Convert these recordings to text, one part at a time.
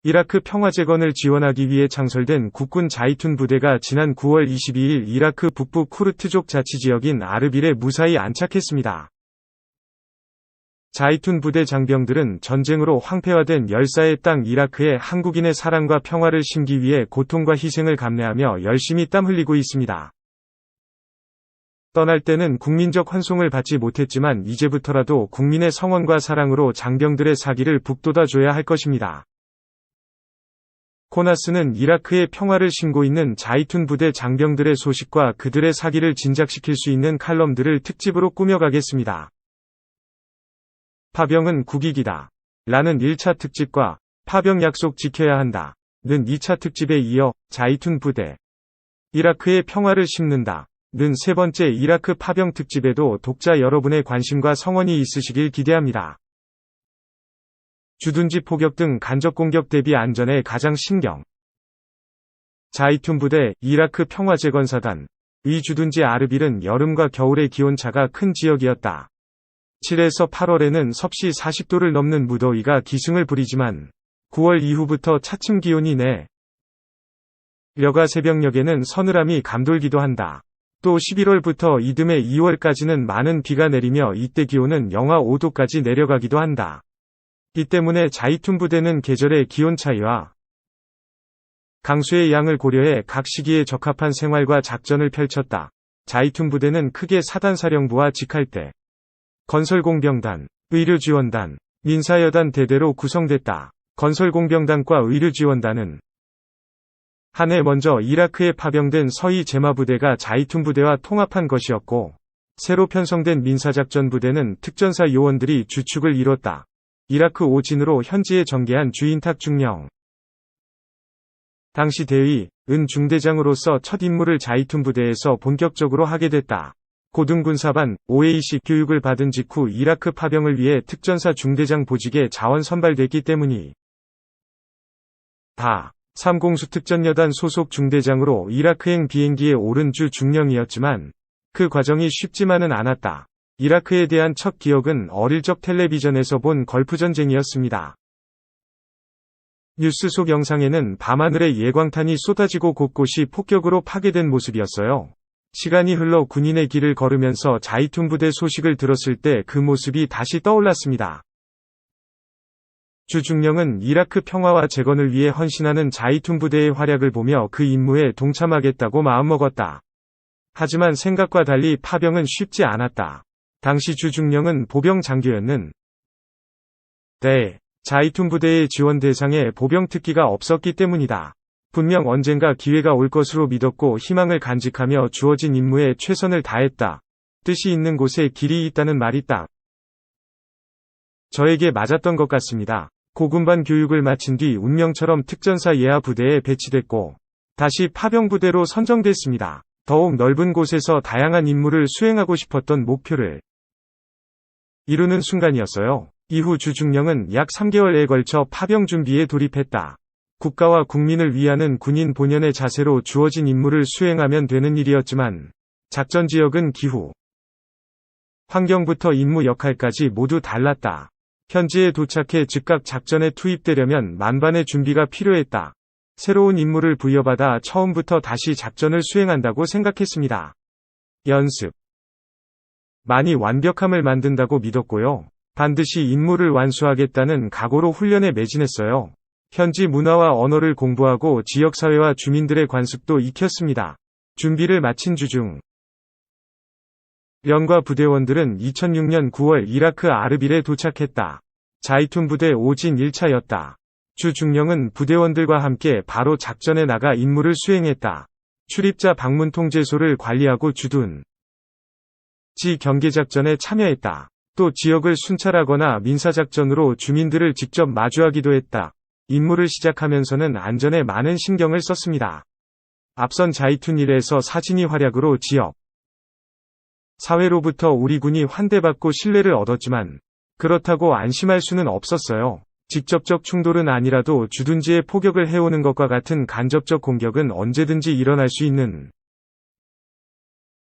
이라크 평화재건을 지원하기 위해 창설된 국군 자이툰 부대가 지난 9월 22일 이라크 북부 쿠르트족 자치지역인 아르빌에 무사히 안착했습니다. 자이툰 부대 장병들은 전쟁으로 황폐화된 열사의 땅 이라크에 한국인의 사랑과 평화를 심기 위해 고통과 희생을 감내하며 열심히 땀 흘리고 있습니다. 떠날 때는 국민적 환송을 받지 못했지만 이제부터라도 국민의 성원과 사랑으로 장병들의 사기를 북돋아줘야 할 것입니다. 코나스는 이라크의 평화를 심고 있는 자이툰 부대 장병들의 소식과 그들의 사기를 진작시킬 수 있는 칼럼들을 특집으로 꾸며가겠습니다. 파병은 국익이다. 라는 1차 특집과 파병 약속 지켜야 한다. 는 2차 특집에 이어 자이툰 부대. 이라크의 평화를 심는다. 는 세 번째 이라크 파병 특집에도 독자 여러분의 관심과 성원이 있으시길 기대합니다. 주둔지 포격 등 간접 공격 대비 안전에 가장 신경. 자이툰 부대 이라크 평화재건사단 의 주둔지 아르빌은 여름과 겨울의 기온차가 큰 지역이었다. 7에서 8월에는 섭씨 40도를 넘는 무더위가 기승을 부리지만 9월 이후부터 차츰 기온이 내려가 새벽녘에는 서늘함이 감돌기도 한다. 또 11월부터 이듬해 2월까지는 많은 비가 내리며 이때 기온은 영하 5도까지 내려가기도 한다. 이 때문에 자이툰 부대는 계절의 기온 차이와 강수의 양을 고려해 각 시기에 적합한 생활과 작전을 펼쳤다. 자이툰 부대는 크게 사단사령부와 직할대, 건설공병단, 의료지원단, 민사여단 대대로 구성됐다. 건설공병단과 의료지원단은 한 해 먼저 이라크에 파병된 서희 제마부대가 자이툰 부대와 통합한 것이었고, 새로 편성된 민사작전 부대는 특전사 요원들이 주축을 이뤘다. 이라크 오진으로 현지에 전개한 주인탁 중령. 당시 대위, 은 중대장으로서 첫 임무를 자이툰 부대에서 본격적으로 하게 됐다. 고등군사반, OAC 교육을 받은 직후 이라크 파병을 위해 특전사 중대장 보직에 자원 선발됐기 때문이다. 3공수 특전여단 소속 중대장으로 이라크행 비행기에 오른 주 중령이었지만 그 과정이 쉽지만은 않았다. 이라크에 대한 첫 기억은 어릴 적 텔레비전에서 본 걸프전쟁이었습니다. 뉴스 속 영상에는 밤하늘에 예광탄이 쏟아지고 곳곳이 폭격으로 파괴된 모습이었어요. 시간이 흘러 군인의 길을 걸으면서 자이툰 부대 소식을 들었을 때 그 모습이 다시 떠올랐습니다. 주중령은 이라크 평화와 재건을 위해 헌신하는 자이툰 부대의 활약을 보며 그 임무에 동참하겠다고 마음먹었다. 하지만 생각과 달리 파병은 쉽지 않았다. 당시 주중령은 보병 장교였는 데 자이툰 부대의 지원 대상에 보병 특기가 없었기 때문이다. 분명 언젠가 기회가 올 것으로 믿었고 희망을 간직하며 주어진 임무에 최선을 다했다. 뜻이 있는 곳에 길이 있다는 말이 딱 저에게 맞았던 것 같습니다. 고군반 교육을 마친 뒤 운명처럼 특전사 예하 부대에 배치됐고 다시 파병 부대로 선정됐습니다. 더욱 넓은 곳에서 다양한 임무를 수행하고 싶었던 목표를 이루는 순간이었어요. 이후 주중령은 약 3개월에 걸쳐 파병 준비에 돌입했다. 국가와 국민을 위하는 군인 본연의 자세로 주어진 임무를 수행하면 되는 일이었지만 작전 지역은 기후, 환경부터 임무 역할까지 모두 달랐다. 현지에 도착해 즉각 작전에 투입되려면 만반의 준비가 필요했다. 새로운 임무를 부여받아 처음부터 다시 작전을 수행한다고 생각했습니다. 연습 많이 완벽함을 만든다고 믿었고요. 반드시 임무를 완수하겠다는 각오로 훈련에 매진했어요. 현지 문화와 언어를 공부하고 지역사회와 주민들의 관습도 익혔습니다. 준비를 마친 주중 령과 부대원들은 2006년 9월 이라크 아르빌에 도착했다. 자이툰 부대 오진 1차였다. 주중령은 부대원들과 함께 바로 작전에 나가 임무를 수행했다. 출입자 방문 통제소를 관리하고 주둔 지 경계작전에 참여했다. 또 지역을 순찰하거나 민사작전으로 주민들을 직접 마주하기도 했다. 임무를 시작하면서는 안전에 많은 신경을 썼습니다. 앞선 자이툰 1에서 사진이 활약으로 지역 사회로부터 우리 군이 환대받고 신뢰를 얻었지만 그렇다고 안심할 수는 없었어요. 직접적 충돌은 아니라도 주둔지에 포격을 해오는 것과 같은 간접적 공격은 언제든지 일어날 수 있는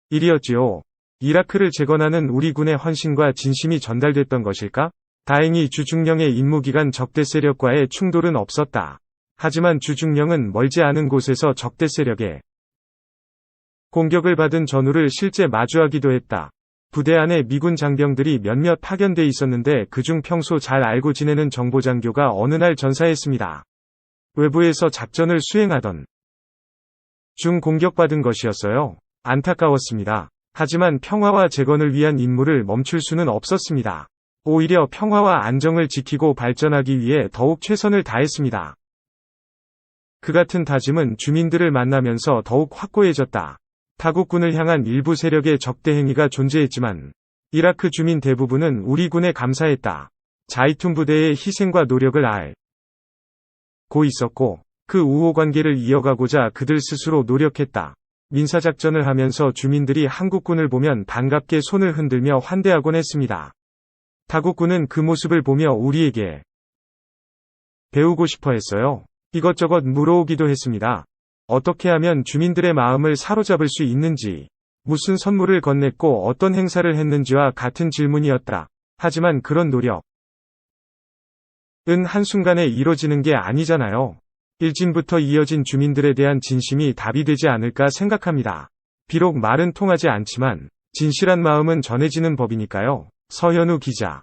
일이었지요. 이라크를 재건하는 우리 군의 헌신과 진심이 전달됐던 것일까? 다행히 주중령의 임무기간 적대 세력과의 충돌은 없었다. 하지만 주중령은 멀지 않은 곳에서 적대 세력에 공격을 받은 전우를 실제 마주하기도 했다. 부대 안에 미군 장병들이 몇몇 파견돼 있었는데 그중 평소 잘 알고 지내는 정보장교가 어느 날 전사했습니다. 외부에서 작전을 수행하던 중 공격받은 것이었어요. 안타까웠습니다. 하지만 평화와 재건을 위한 임무를 멈출 수는 없었습니다. 오히려 평화와 안정을 지키고 발전하기 위해 더욱 최선을 다했습니다. 그 같은 다짐은 주민들을 만나면서 더욱 확고해졌다. 타국군을 향한 일부 세력의 적대 행위가 존재했지만 이라크 주민 대부분은 우리 군에 감사했다. 자이툰 부대의 희생과 노력을 알고 있었고 그 우호관계를 이어가고자 그들 스스로 노력했다. 민사작전을 하면서 주민들이 한국군을 보면 반갑게 손을 흔들며 환대하곤 했습니다. 타국군은 그 모습을 보며 우리에게 배우고 싶어 했어요. 이것저것 물어오기도 했습니다. 어떻게 하면 주민들의 마음을 사로잡을 수 있는지, 무슨 선물을 건넸고 어떤 행사를 했는지와 같은 질문이었다. 하지만 그런 노력은 한순간에 이뤄지는 게 아니잖아요. 일진부터 이어진 주민들에 대한 진심이 답이 되지 않을까 생각합니다. 비록 말은 통하지 않지만 진실한 마음은 전해지는 법이니까요. 서현우 기자